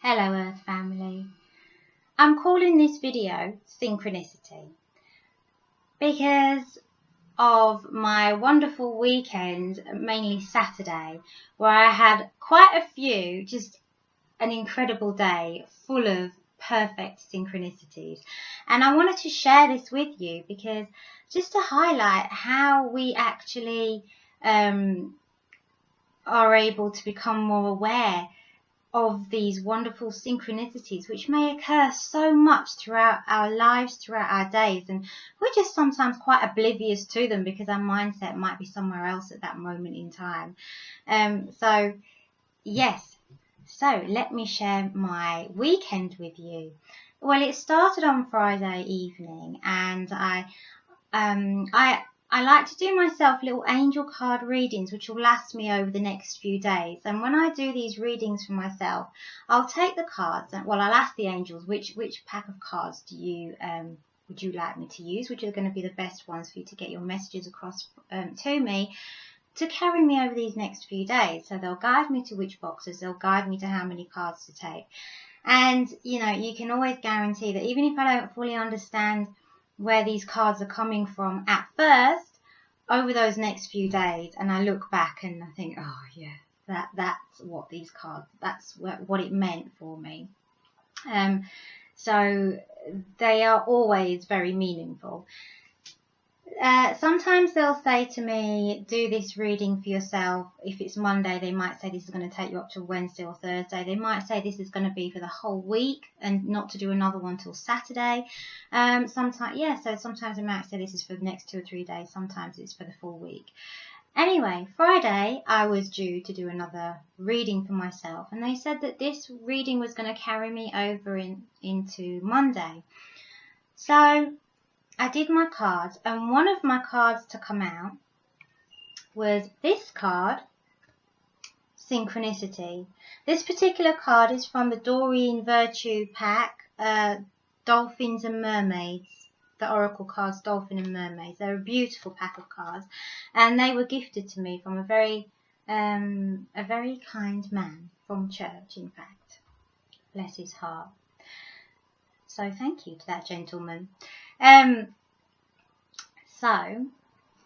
Hello Earth family. I'm calling this video Synchronicity because of my wonderful weekend, mainly Saturday, where I had quite a few, just an incredible day full of perfect synchronicities. And I wanted to share this with you because just to highlight how we actually are able to become more aware of these wonderful synchronicities which may occur so much throughout our lives, throughout our days, and we're just sometimes quite oblivious to them because our mindset might be somewhere else at that moment in time. So let me share my weekend with you. Well, it started on Friday evening, and I like to do myself little angel card readings which will last me over the next few days. And when I do these readings for myself, I'll take the cards and, well, I'll ask the angels which pack of cards do you would you like me to use, which are going to be the best ones for you to get your messages across to me, to carry me over these next few days. So they'll guide me to which boxes, they'll guide me to how many cards to take. And you know, you can always guarantee that even if I don't fully understand where these cards are coming from at first, over those next few days, and I look back and I think, oh yeah, that's what these cards, that's what it meant for me. So they are always very meaningful. Sometimes they'll say to me, do this reading for yourself. If it's Monday, they might say this is going to take you up to Wednesday or Thursday. They might say this is going to be for the whole week and not to do another one till Saturday. Sometimes they might say this is for the next 2 or 3 days. Sometimes it's for the full week. Anyway, Friday I was due to do another reading for myself, and they said that this reading was going to carry me over into Monday. So I did my cards, and one of my cards to come out was this card, Synchronicity. This particular card is from the Doreen Virtue pack, Dolphins and Mermaids, the Oracle cards Dolphin and Mermaids. They're a beautiful pack of cards, and they were gifted to me from a very kind man from church, in fact. Bless his heart. So thank you to that gentleman. So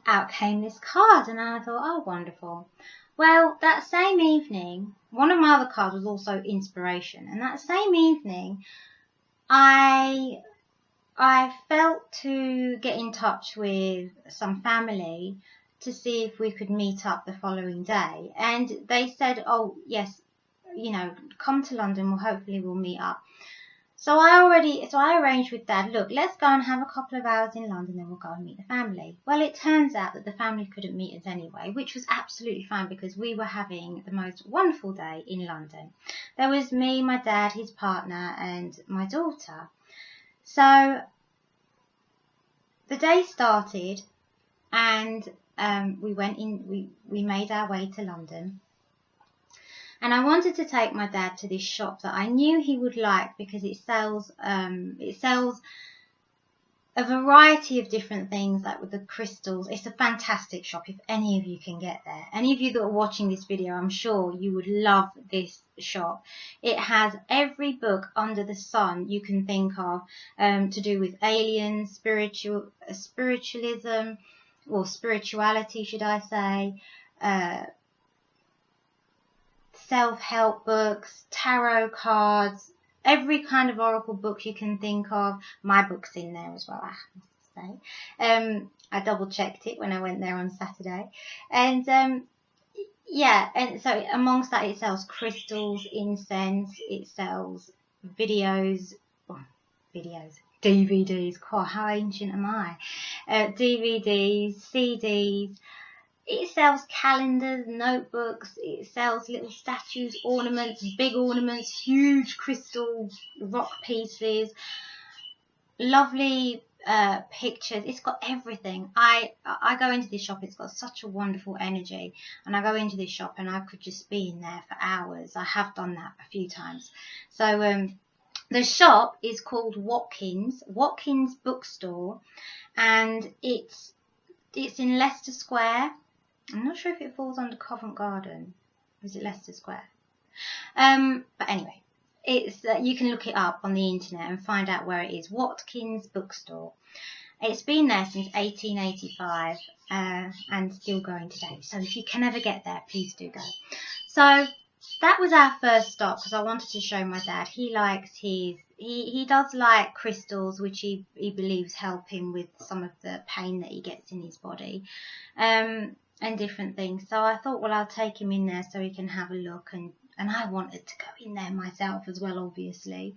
out came this card, and I thought, oh, wonderful. Well, that same evening, one of my other cards was also inspiration, and that same evening I felt to get in touch with some family to see if we could meet up the following day, and they said, oh yes, you know, come to London, hopefully we'll meet up. So I arranged with Dad, look, let's go and have a couple of hours in London, then we'll go and meet the family. Well, it turns out that the family couldn't meet us anyway, which was absolutely fine because we were having the most wonderful day in London. There was me, my dad, his partner, and my daughter. So the day started, and we made our way to London. And I wanted to take my dad to this shop that I knew he would like because it sells a variety of different things, like with the crystals. It's a fantastic shop if any of you can get there. Any of you that are watching this video, I'm sure you would love this shop. It has every book under the sun you can think of to do with aliens, spiritualism, or spirituality, should I say, self-help books, tarot cards, every kind of oracle book you can think of. My book's in there as well, I have to say. I double checked it when I went there on Saturday, and and so amongst that it sells crystals, incense, it sells DVDs. God, how ancient am I? DVDs, CDs. It sells calendars, notebooks, it sells little statues, ornaments, big ornaments, huge crystal rock pieces, lovely pictures. It's got everything. I go into this shop, it's got such a wonderful energy, and I go into this shop and I could just be in there for hours. I have done that a few times. So the shop is called Watkins Bookstore, and it's in Leicester Square. I'm not sure if it falls under Covent Garden. Is it Leicester Square? But anyway, it's you can look it up on the internet and find out where it is. Watkins Bookstore. It's been there since 1885 and still going today. So if you can ever get there, please do go. So that was our first stop because I wanted to show my dad. He likes he does like crystals, which he believes help him with some of the pain that he gets in his body, and different things. So I thought, well, I'll take him in there so he can have a look, and I wanted to go in there myself as well, obviously.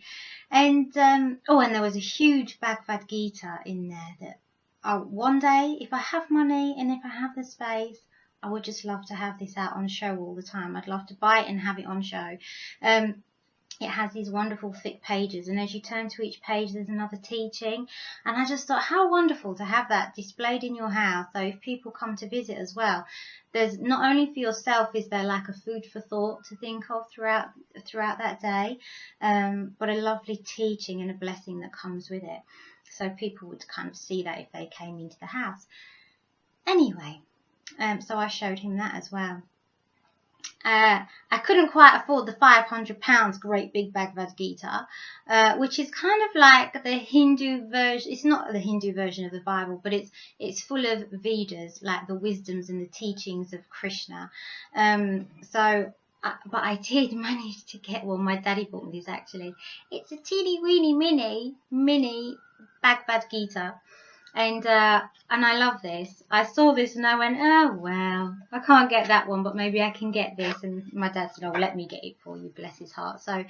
And and there was a huge Bhagavad Gita in there that one day, if I have money and if I have the space, I would just love to have this out on show all the time. I'd love to buy it and have it on show. It has these wonderful thick pages, and as you turn to each page there's another teaching, and I just thought how wonderful to have that displayed in your house. So if people come to visit as well, there's not only for yourself is there like a food for thought to think of throughout that day, but a lovely teaching and a blessing that comes with it. So people would kind of see that if they came into the house. Anyway, so I showed him that as well. I couldn't quite afford the £500 great big Bhagavad Gita, which is kind of like the Hindu version. It's not the Hindu version of the Bible, but it's full of Vedas, like the wisdoms and the teachings of Krishna. But I did manage to get one. My daddy bought me this actually. It's a teeny weeny mini Bhagavad Gita. And I love this. I saw this and I went, oh, well, I can't get that one, but maybe I can get this. And my dad said, oh, let me get it for you, bless his heart. So,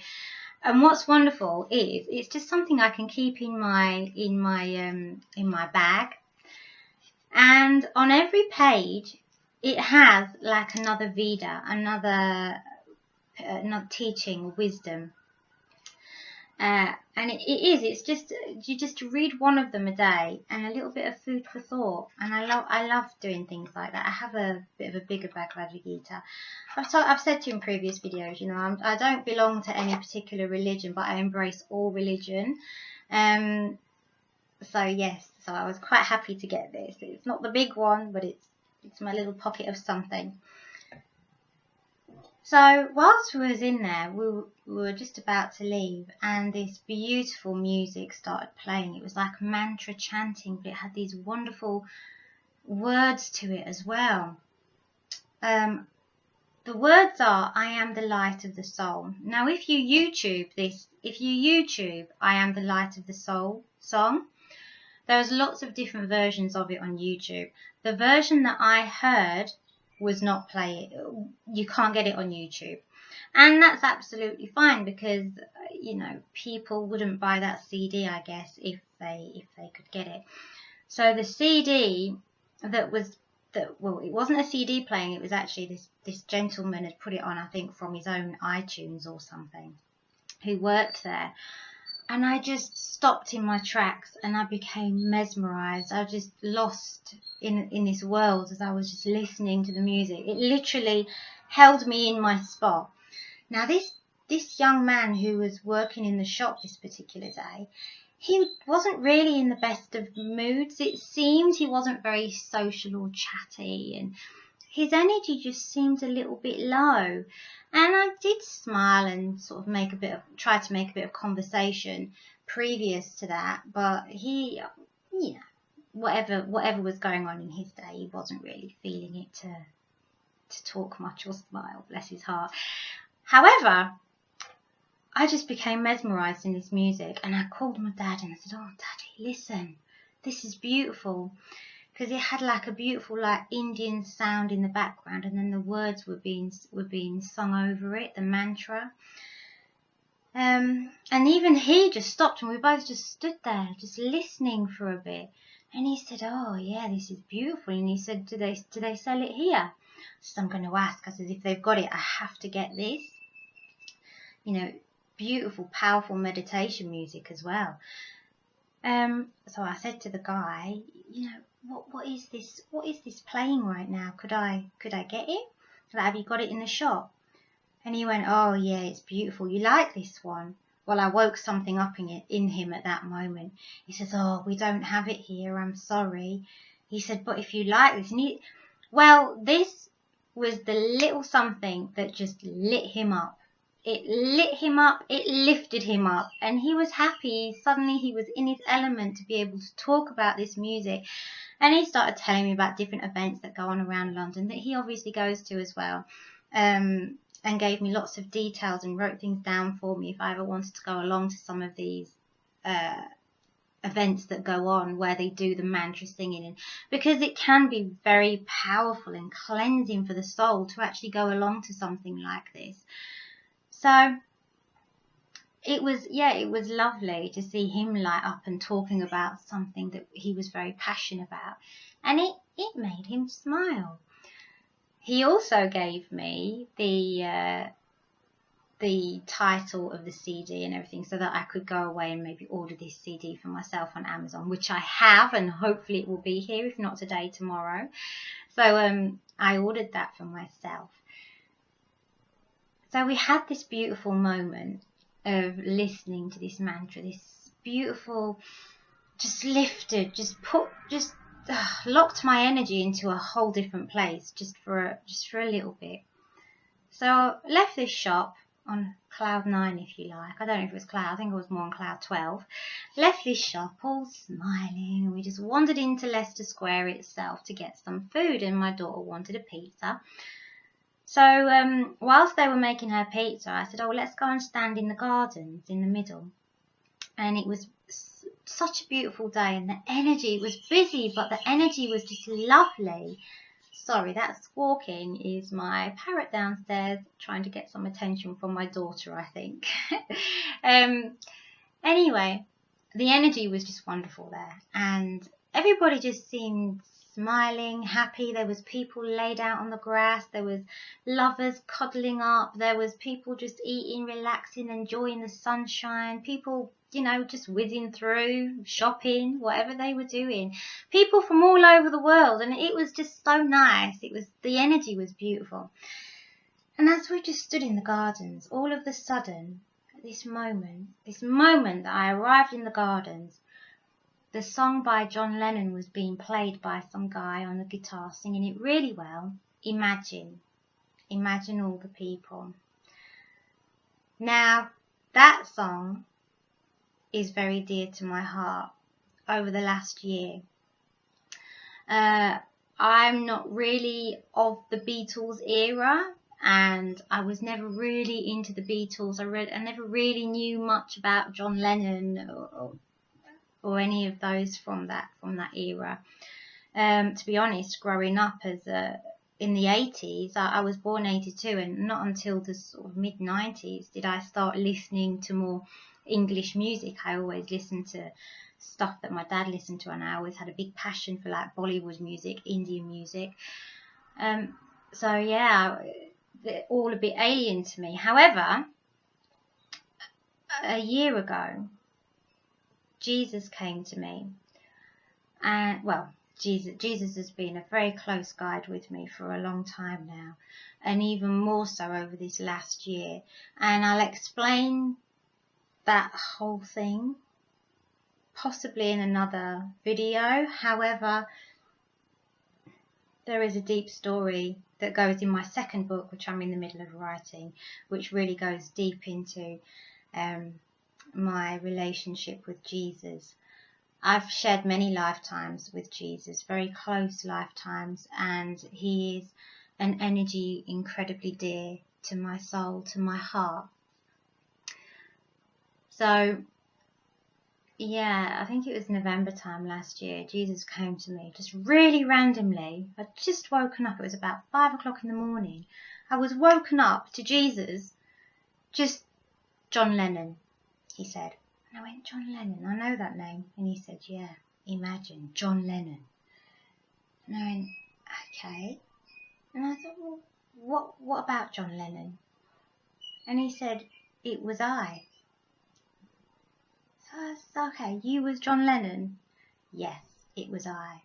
and what's wonderful is it's just something I can keep in my bag. And on every page, it has like another Veda, another teaching, wisdom. And it's just you just read one of them a day and a little bit of food for thought, and I love doing things like that. I have a bit of a bigger Bhagavad Gita. I've said to you in previous videos, you know, I don't belong to any particular religion, but I embrace all religion. So yes, so I was quite happy to get this. It's not the big one, but it's my little pocket of something. So whilst we was in there, we were just about to leave, and this beautiful music started playing. It was like mantra chanting, but it had these wonderful words to it as well. The words are, I am the light of the soul. Now if you YouTube I am the light of the soul song, there's lots of different versions of it on YouTube. The version that I heard was not playing. You can't get it on YouTube, and that's absolutely fine because you know people wouldn't buy that CD, I guess, if they could get it. So the CD well, it wasn't a CD playing. It was actually this gentleman had put it on, I think from his own iTunes or something, who worked there. And I just stopped in my tracks and I became mesmerised. I was just lost in this world as I was just listening to the music. It literally held me in my spot. Now this young man who was working in the shop this particular day, he wasn't really in the best of moods. It seemed he wasn't very social or chatty, and his energy just seemed a little bit low. And I did smile and sort of try to make a bit of conversation previous to that, but he, you know, whatever was going on in his day, he wasn't really feeling it to talk much or smile, bless his heart. However, I just became mesmerised in this music, and I called my dad and I said, oh, Daddy, listen, this is beautiful. Because it had like a beautiful like Indian sound in the background, and then the words were being sung over it, the mantra. And even he just stopped, and we both just stood there, just listening for a bit. And he said, "Oh yeah, this is beautiful." And he said, "Do they sell it here?" So I'm going to ask. I said, "If they've got it, I have to get this." You know, beautiful, powerful meditation music as well. So I said to the guy, you know, what is this? What is this playing right now? Could I get it? Like, have you got it in the shop? And he went, oh yeah, it's beautiful. You like this one? Well, I woke something up in him at that moment. He says, oh, we don't have it here. I'm sorry. He said, but if you like this, well, this was the little something that just lit him up. It lit him up, it lifted him up, and he was happy. Suddenly he was in his element to be able to talk about this music. And he started telling me about different events that go on around London that he obviously goes to as well, and gave me lots of details and wrote things down for me if I ever wanted to go along to some of these events that go on where they do the mantra singing, and because it can be very powerful and cleansing for the soul to actually go along to something like this. So it was lovely to see him light up and talking about something that he was very passionate about, and it made him smile. He also gave me the title of the CD and everything so that I could go away and maybe order this CD for myself on Amazon, which I have, and hopefully it will be here, if not today, tomorrow. So I ordered that for myself. So we had this beautiful moment of listening to this mantra, this beautiful, just lifted, locked my energy into a whole different place just for a little bit. So I left this shop on cloud 9, if you like. I don't know if it was cloud, I think it was more on cloud 12. Left this shop all smiling, and we just wandered into Leicester Square itself to get some food, and my daughter wanted a pizza. So whilst they were making her pizza, I said, oh, let's go and stand in the gardens in the middle. And it was such a beautiful day, and the energy was busy, but the energy was just lovely. Sorry, that squawking is my parrot downstairs trying to get some attention from my daughter, I think. Anyway, the energy was just wonderful there, and everybody just seemed smiling, happy. There was people laid out on the grass, there was lovers cuddling up, there was people just eating, relaxing, enjoying the sunshine, people, you know, just whizzing through, shopping, whatever they were doing, people from all over the world, and it was just so nice. The energy was beautiful. And as we just stood in the gardens, all of a sudden, at this moment that I arrived in the gardens, the song by John Lennon was being played by some guy on the guitar, singing it really well. Imagine all the people. Now, that song is very dear to my heart over the last year. I'm not really of the Beatles era, and I was never really into the Beatles. I never really knew much about John Lennon or any of those from that era. To be honest, growing up in the 80s, I was born 82, and not until the sort of mid-90s did I start listening to more English music. I always listened to stuff that my dad listened to, and I always had a big passion for like Bollywood music, Indian music. So yeah, they're all a bit alien to me. However, a year ago, Jesus came to me, and well, Jesus has been a very close guide with me for a long time now, and even more so over this last year. And I'll explain that whole thing possibly in another video. However, there is a deep story that goes in my second book, which I'm in the middle of writing, which really goes deep into my relationship with Jesus. I've shared many lifetimes with Jesus, very close lifetimes, and he is an energy incredibly dear to my soul, to my heart. So yeah, I think it was November time last year, Jesus came to me just really randomly. I'd just woken up, it was about 5 o'clock in the morning. I was woken up to Jesus, just John Lennon, he said. And I went, John Lennon, I know that name. And he said, yeah, imagine, John Lennon. And I went, okay. And I thought, well, what about John Lennon? And he said, it was I. So I said, okay, you was John Lennon? Yes, it was I.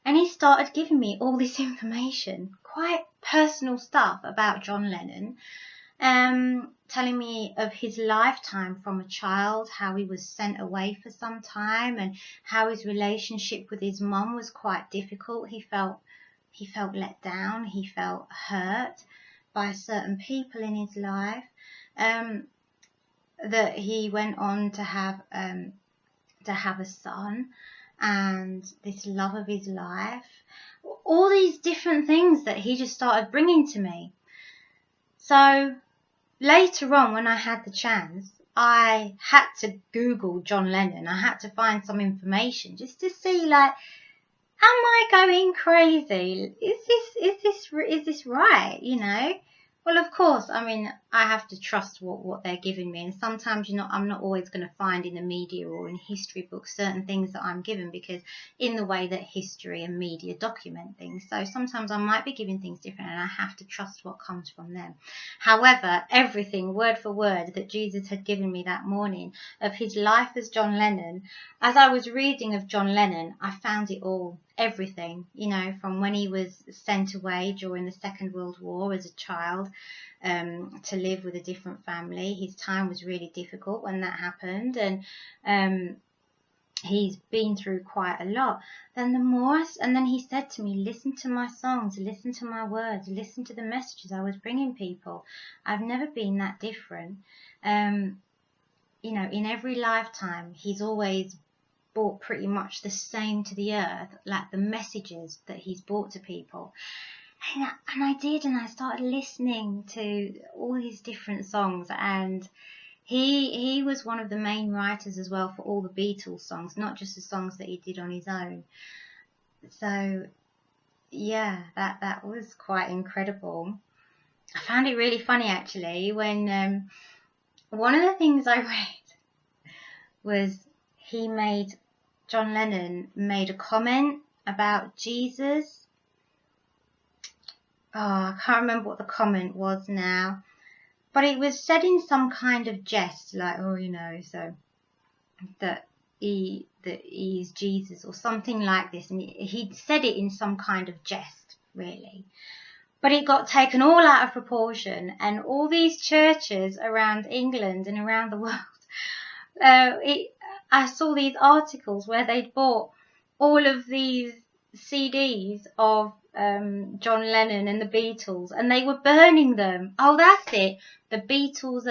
And he started giving me all this information, quite personal stuff about John Lennon, telling me of his lifetime from a child, how he was sent away for some time, and how his relationship with his mum was quite difficult. He felt let down, he felt hurt by certain people in his life. that he went on to have a son, and this love of his life, all these different things that he just started bringing to me. So later on, when I had the chance, I had to Google John Lennon. I had to find some information just to see, like, am I going crazy? Is this right? You know? Well, of course, I mean, I have to trust what they're giving me. And sometimes, I'm not always going to find in the media or in history books certain things that I'm given, because in the way that history and media document things. So sometimes I might be given things different, and I have to trust what comes from them. However, everything, word for word, that Jesus had given me that morning of his life as John Lennon, as I was reading of John Lennon, I found it all. Everything, from when he was sent away during the Second World War as a child to live with a different family. His time was really difficult when that happened, and he's been through quite a lot. Then then he said to me, listen to my songs, listen to my words, listen to the messages I was bringing people. I've never been that different. In every lifetime, he's always brought pretty much the same to the earth, like the messages that he's brought to people. And I did, and I started listening to all these different songs, and he was one of the main writers as well for all the Beatles songs, not just the songs that he did on his own. So yeah, that was quite incredible. I found it really funny, actually, when one of the things I read was John Lennon made a comment about Jesus. Oh, I can't remember what the comment was now, but it was said in some kind of jest, like, so that he's Jesus or something like this, and he said it in some kind of jest, really. But it got taken all out of proportion, and all these churches around England and around the world, I saw these articles where they'd bought all of these CDs of John Lennon and the Beatles, and they were burning them. Oh, that's it. The Beatles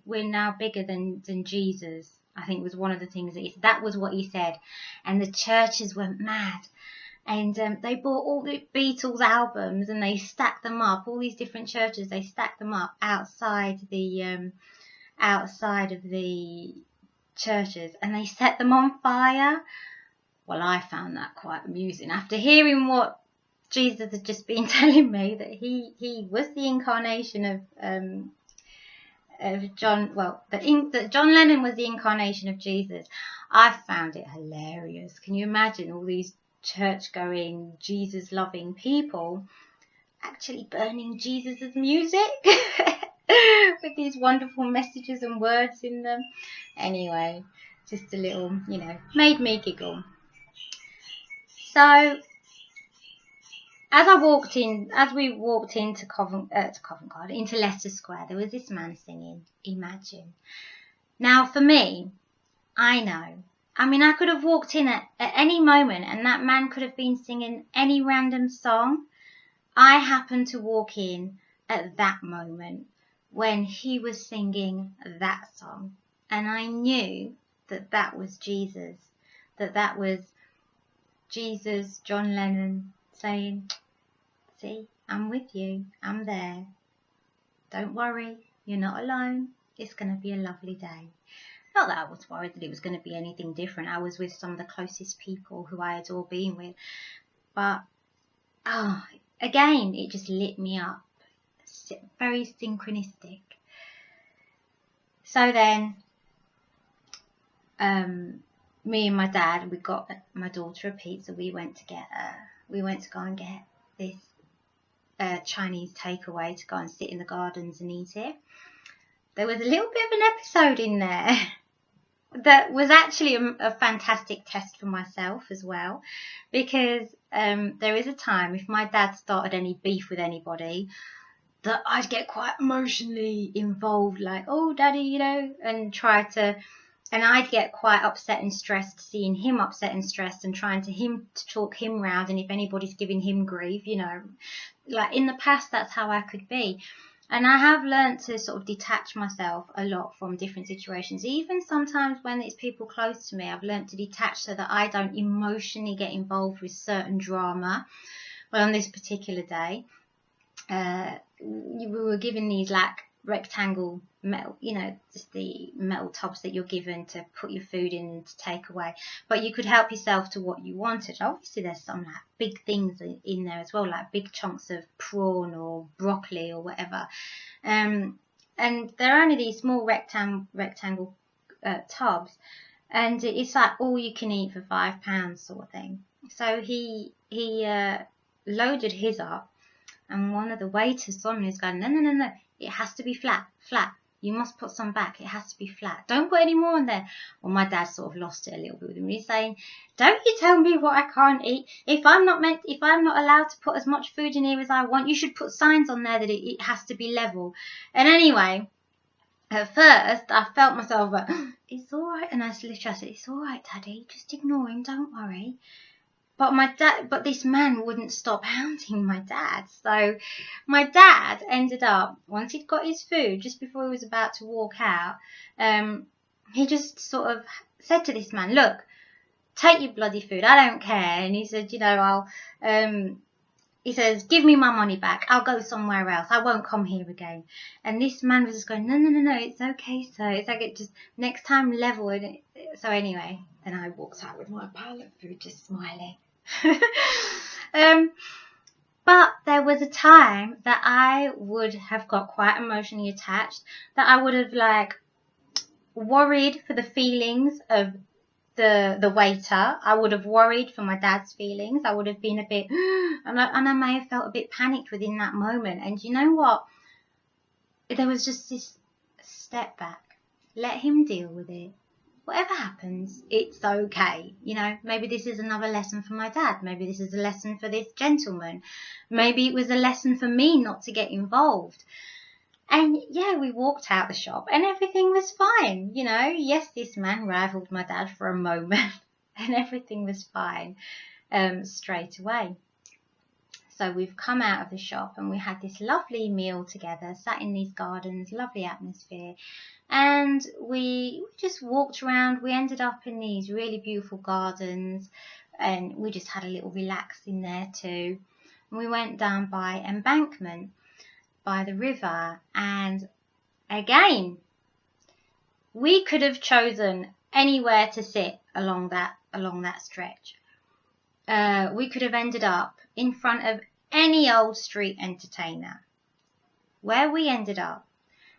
we're now bigger than Jesus, I think was one of the things that was what he said. And the churches went mad. And they bought all the Beatles albums, and they stacked them up. All these different churches, they stacked them up outside of the churches, and they set them on fire. Well, I found that quite amusing after hearing what Jesus had just been telling me, that he was the incarnation of John. Well, that John Lennon was the incarnation of Jesus. I found it hilarious. Can you imagine all these church-going, Jesus-loving people actually burning Jesus' music with these wonderful messages and words in them? Anyway, just a little, made me giggle. So as we walked into into Leicester Square, there was this man singing Imagine. Now for me, I know, I could have walked in at any moment, and that man could have been singing any random song. I happened to walk in at that moment when he was singing that song, and I knew that was Jesus, that was Jesus, John Lennon, saying, see, I'm with you, I'm there. Don't worry, you're not alone. It's going to be a lovely day. Not that I was worried that it was going to be anything different. I was with some of the closest people who I adore being with. But, again, it just lit me up. Very synchronistic. So then, me and my dad, we got my daughter a pizza. We went to go and get this Chinese takeaway to go and sit in the gardens and eat it. There was a little bit of an episode in there that was actually a fantastic test for myself as well, because there is a time, if my dad started any beef with anybody, that I'd get quite emotionally involved, like, oh, daddy, and and I'd get quite upset and stressed seeing him upset and stressed and trying to talk him round, and if anybody's giving him grief, like in the past, that's how I could be. And I have learned to sort of detach myself a lot from different situations. Even sometimes when it's people close to me, I've learned to detach so that I don't emotionally get involved with certain drama. Well, on this particular day, we were given these like rectangle metal, you know, just the metal tubs that you're given to put your food in and to take away, but you could help yourself to what you wanted. Obviously there's some like big things in there as well, like big chunks of prawn or broccoli or whatever, and they're only these small rectangle tubs, and it's like all you can eat for £5 sort of thing. So he loaded his up, and one of the waiters saw me, is going, no, it has to be flat. You must put some back. It has to be flat. Don't put any more in there. Well, my dad sort of lost it a little bit with me, saying, don't you tell me what I can't eat. If I'm not allowed to put as much food in here as I want, you should put signs on there that it has to be level. And anyway, at first I felt myself, but it's all right. And I literally said, it's all right, Daddy. Just ignore him. Don't worry. But this man wouldn't stop hounding my dad. So my dad ended up, once he'd got his food, just before he was about to walk out, he just sort of said to this man, look, take your bloody food, I don't care. And he said, you know, he says, give me my money back. I'll go somewhere else. I won't come here again. And this man was just going, no, it's okay, sir. It's okay, just next time level. And so anyway, then I walked out with my pile of food, just smiling. But there was a time that I would have got quite emotionally attached, that I would have like worried for the feelings of the waiter. I would have worried for my dad's feelings. I would have been a bit, and I may have felt a bit panicked within that moment. And you know what? There was just this step back. Let him deal with it. Whatever happens, it's okay. You know, maybe this is another lesson for my dad. Maybe this is a lesson for this gentleman. Maybe it was a lesson for me not to get involved. And yeah, we walked out the shop and everything was fine. You know, yes, this man rivaled my dad for a moment and everything was fine straight away. So we've come out of the shop and we had this lovely meal together, sat in these gardens, lovely atmosphere. And we just walked around. We ended up in these really beautiful gardens and we just had a little relax in there too. And we went down by embankment, by the river, and again, we could have chosen anywhere to sit along that stretch. We could have ended up in front of any old street entertainer. Where we ended up,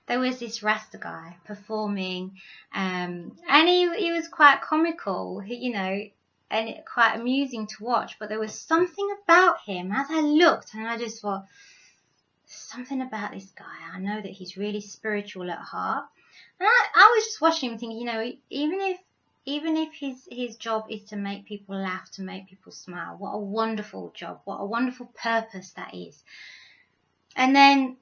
there was this Rasta guy performing, and he was quite comical, you know, and quite amusing to watch. But there was something about him as I looked, and I just thought, something about this guy. I know that he's really spiritual at heart. And I was just watching him thinking, you know, even if his job is to make people laugh, to make people smile, what a wonderful job, what a wonderful purpose that is. And then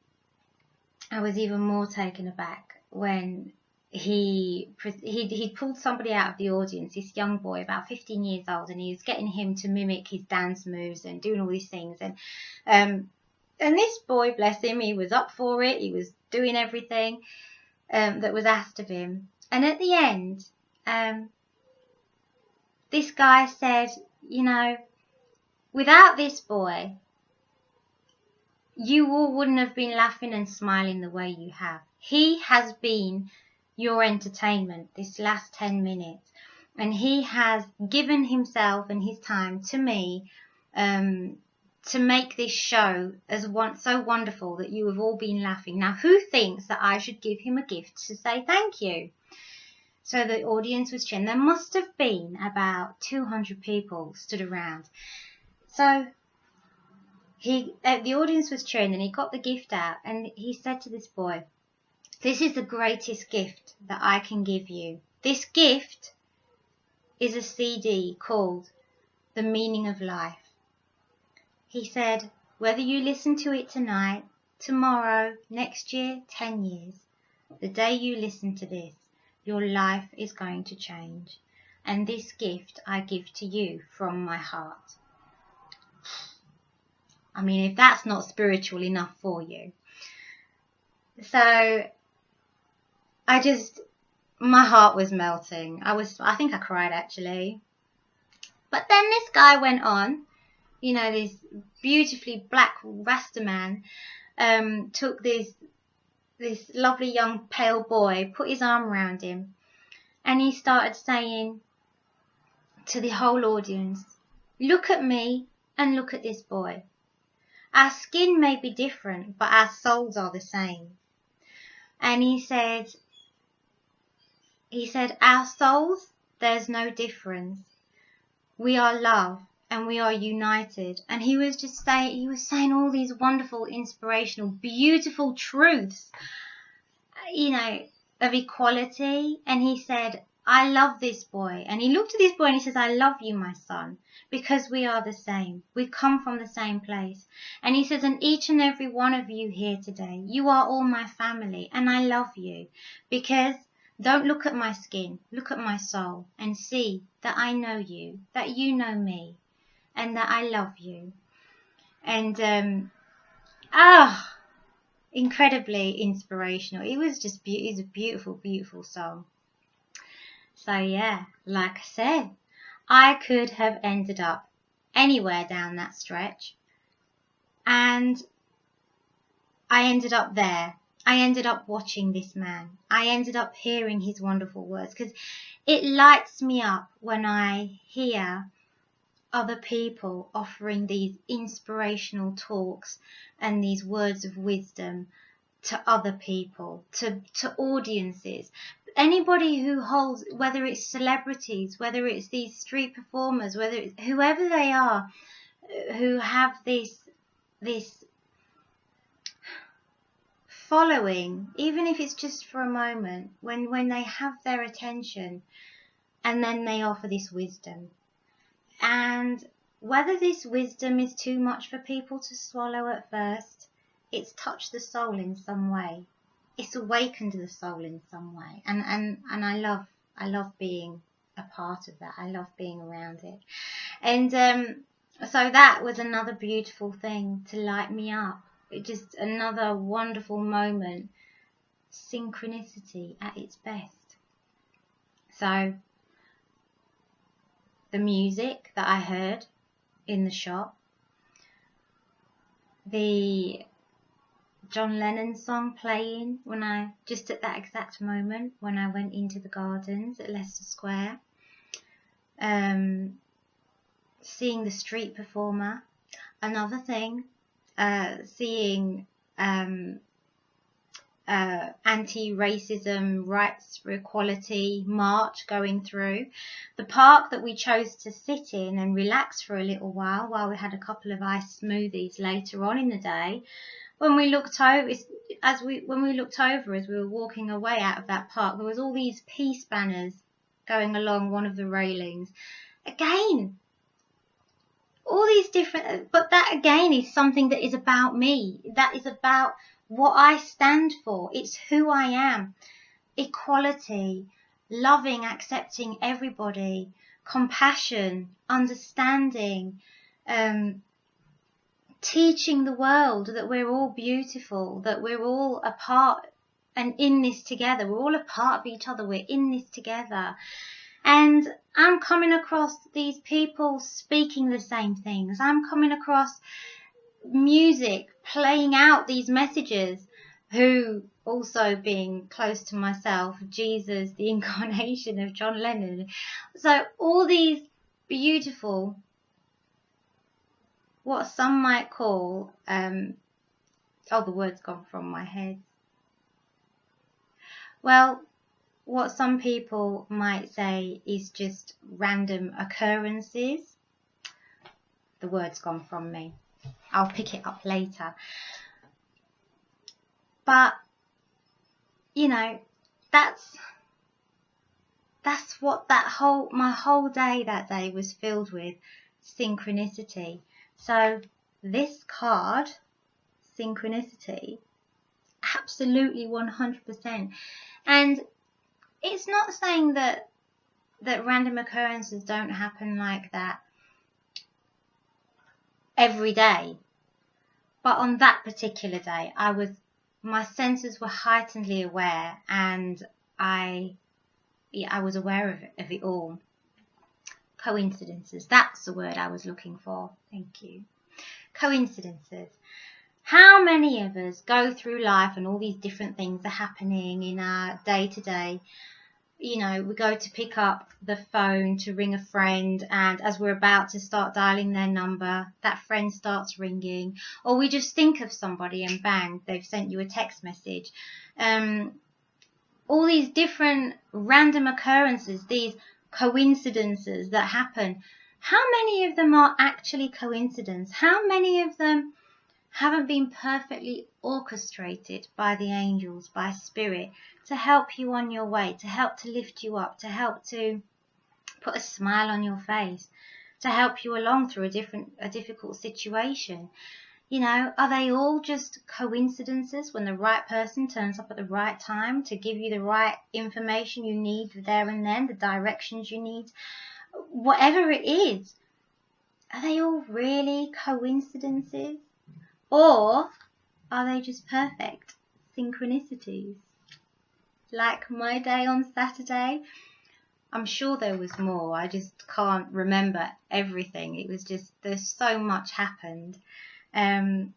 I was even more taken aback when he pulled somebody out of the audience, this young boy about 15 years old, and he was getting him to mimic his dance moves and doing all these things. And this boy, bless him, he was up for it. He was doing everything that was asked of him. And at the end, this guy said, you know, without this boy, you all wouldn't have been laughing and smiling the way you have. He has been your entertainment this last 10 minutes. And he has given himself and his time to me to make this show so wonderful that you have all been laughing. Now, who thinks that I should give him a gift to say thank you? So the audience was cheering. There must have been about 200 people stood around. So the audience was cheering, and he got the gift out, and he said to this boy, this is the greatest gift that I can give you. This gift is a CD called The Meaning of Life. He said, whether you listen to it tonight, tomorrow, next year, 10 years, the day you listen to this, your life is going to change. And this gift I give to you from my heart. I mean, if that's not spiritual enough for you. So my heart was melting. I think I cried actually. But then this guy went on, this beautifully black Rasta man, took this lovely young pale boy, put his arm around him, and he started saying to the whole audience, "Look at me and look at this boy. Our skin may be different, but our souls are the same." And he said, "Our souls, there's no difference. We are love and we are united." And he was saying all these wonderful, inspirational, beautiful truths, of equality. And he said, "I love this boy." And he looked at this boy and he says, "I love you, my son, because we are the same. We come from the same place." And he says, "And each and every one of you here today, you are all my family, and I love you, because don't look at my skin, look at my soul and see that I know you, that you know me, and that I love you." And incredibly inspirational. It was it's a beautiful, beautiful song. So yeah, like I said, I could have ended up anywhere down that stretch, and I ended up there. I ended up watching this man. I ended up hearing his wonderful words, because it lights me up when I hear other people offering these inspirational talks and these words of wisdom to other people, to audiences. Anybody who holds, whether it's celebrities, whether it's these street performers, whether it's whoever they are, who have this following, even if it's just for a moment, when they have their attention, and then they offer this wisdom. And whether this wisdom is too much for people to swallow at first, it's touched the soul in some way. It's awakened the soul in some way. And I love being a part of that. I love being around it. And so that was another beautiful thing to light me up. It just another wonderful moment. Synchronicity at its best. So the music that I heard in the shop, the John Lennon song playing just at that exact moment when I went into the gardens at Leicester Square, seeing the street performer, another thing, seeing anti-racism, rights for equality march going through the park that we chose to sit in and relax for a little while we had a couple of iced smoothies later on in the day. When we looked over, as we were walking away out of that park, there was all these peace banners going along one of the railings. Again, all these different, but that again is something that is about me. That is about what I stand for. It's who I am. Equality, loving, accepting everybody, compassion, understanding, teaching the world that we're all beautiful, that we're all a part and in this together. We're all a part of each other. We're in this together. And I'm coming across these people speaking the same things. I'm coming across music playing out these messages, who also being close to myself, Jesus, the incarnation of John Lennon. So all these beautiful, what some might call, the word's gone from my head. Well, what some people might say is just random occurrences. The word's gone from me. I'll pick it up later. But, that's what my whole day that day was filled with, synchronicity. So this card, synchronicity, absolutely 100%. And it's not saying that random occurrences don't happen like that every day. But on that particular day, my senses were heightenedly aware, and I was aware of it all. Coincidences, that's the word I was looking for. Thank you. Coincidences. How many of us go through life and all these different things are happening in our day-to-day? You know, we go to pick up the phone to ring a friend, and as we're about to start dialing their number, that friend starts ringing. Or we just think of somebody and bang, they've sent you a text message. All these different random occurrences, these coincidences that happen. How many of them are actually coincidence? How many of them haven't been perfectly orchestrated by the angels, by spirit, to help you on your way, to help to lift you up, to help to put a smile on your face, to help you along through a difficult situation? You know, are they all just coincidences when the right person turns up at the right time to give you the right information you need there and then, the directions you need? Whatever it is, are they all really coincidences? Or are they just perfect synchronicities? Like my day on Saturday, I'm sure there was more. I just can't remember everything. It was just, there's so much happened. So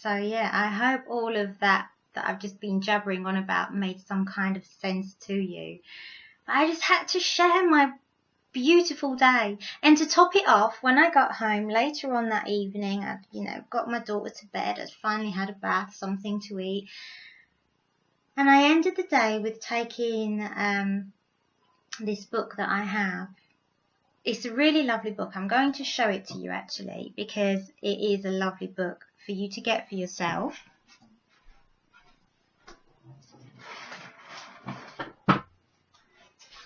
yeah, I hope all of that I've just been jabbering on about made some kind of sense to you. But I just had to share my beautiful day. And to top it off, when I got home later on that evening, I'd, got my daughter to bed, I'd finally had a bath, something to eat. And I ended the day with taking this book that I have. It's a really lovely book. I'm going to show it to you actually, because it is a lovely book for you to get for yourself.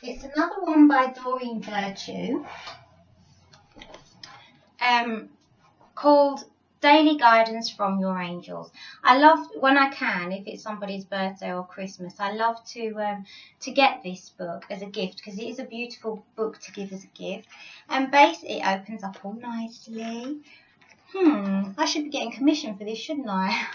It's another one by Doreen Virtue, called Daily Guidance from Your Angels. I love, when I can, if it's somebody's birthday or Christmas, I love to get this book as a gift, because it is a beautiful book to give as a gift. And basically it opens up all nicely. I should be getting commission for this, shouldn't I?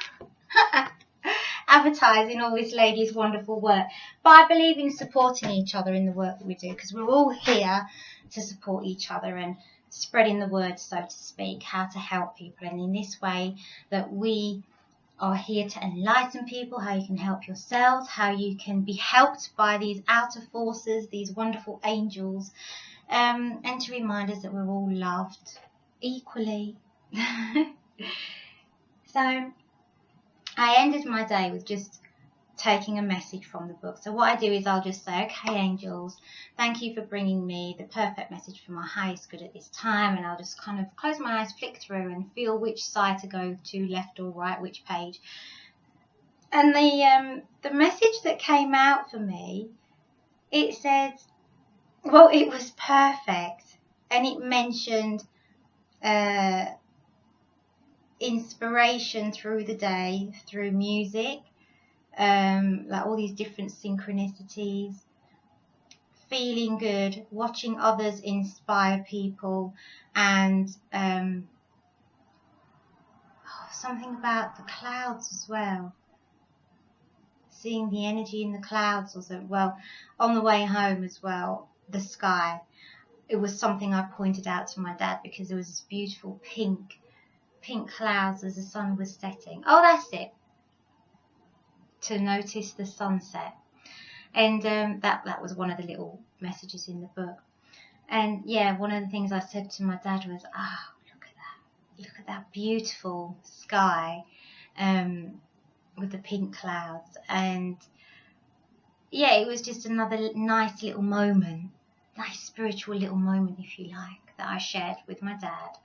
Advertising all this lady's wonderful work. But I believe in supporting each other in the work that we do, because we're all here to support each other and spreading the word, so to speak, how to help people. And in this way that we are here to enlighten people, how you can help yourselves, how you can be helped by these outer forces, these wonderful angels, and to remind us that we're all loved equally. So I ended my day with just taking a message from the book. So what I do is I'll just say, okay, angels, thank you for bringing me the perfect message for my highest good at this time. And I'll just kind of close my eyes, flick through and feel which side to go to, left or right, which page. And the message that came out for me, it said, well, it was perfect. And it mentioned inspiration through the day, through music, like all these different synchronicities, feeling good, watching others inspire people, and something about the clouds as well, seeing the energy in the clouds also. Well, on the way home as well, the sky, it was something I pointed out to my dad, because there was this beautiful pink clouds as the sun was setting. Oh, that's it. To notice the sunset. And that was one of the little messages in the book. And yeah, one of the things I said to my dad was, look at that beautiful sky with the pink clouds. And yeah, it was just another nice little moment, nice spiritual little moment, if you like, that I shared with my dad.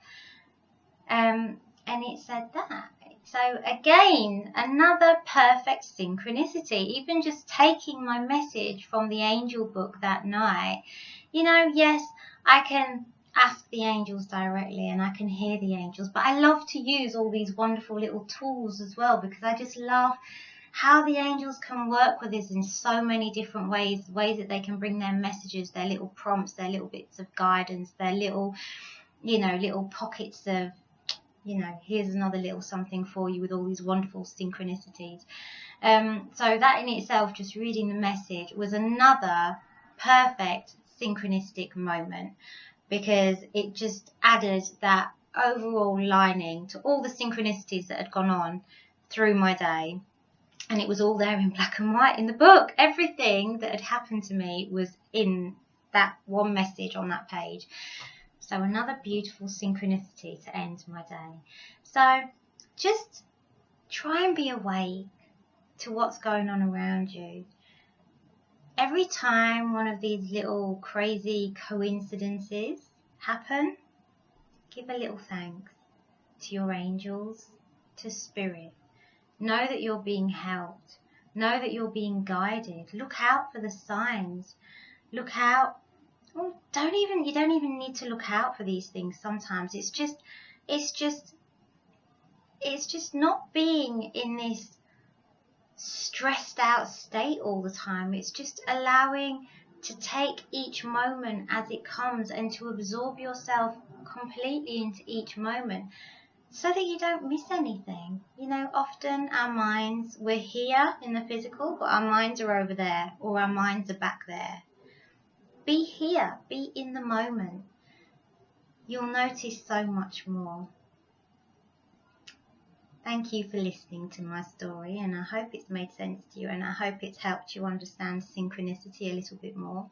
And it said that. So again, another perfect synchronicity. Even just taking my message from the angel book that night, yes, I can ask the angels directly and I can hear the angels, but I love to use all these wonderful little tools as well, because I just love how the angels can work with us in so many different ways that they can bring their messages, their little prompts, their little bits of guidance, their little, little pockets of you know, here's another little something for you with all these wonderful synchronicities. So that in itself, just reading the message, was another perfect synchronistic moment, because it just added that overall lining to all the synchronicities that had gone on through my day. And it was all there in black and white in the book. Everything that had happened to me was in that one message on that page. So another beautiful synchronicity to end my day. So just try and be awake to what's going on around you. Every time one of these little crazy coincidences happen, give a little thanks to your angels, to spirit. Know that you're being helped. Know that you're being guided. Look out for the signs. Look out. Well, you don't even need to look out for these things sometimes. It's just not being in this stressed out state all the time. It's just allowing to take each moment as it comes and to absorb yourself completely into each moment, so that you don't miss anything. You know, often our minds, we're here in the physical, but our minds are over there, or our minds are back there. Be here, be in the moment. You'll notice so much more. Thank you for listening to my story, and I hope it's made sense to you, and I hope it's helped you understand synchronicity a little bit more.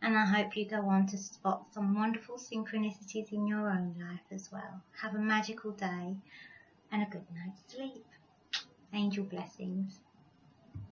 And I hope you go on to spot some wonderful synchronicities in your own life as well. Have a magical day and a good night's sleep. Angel blessings.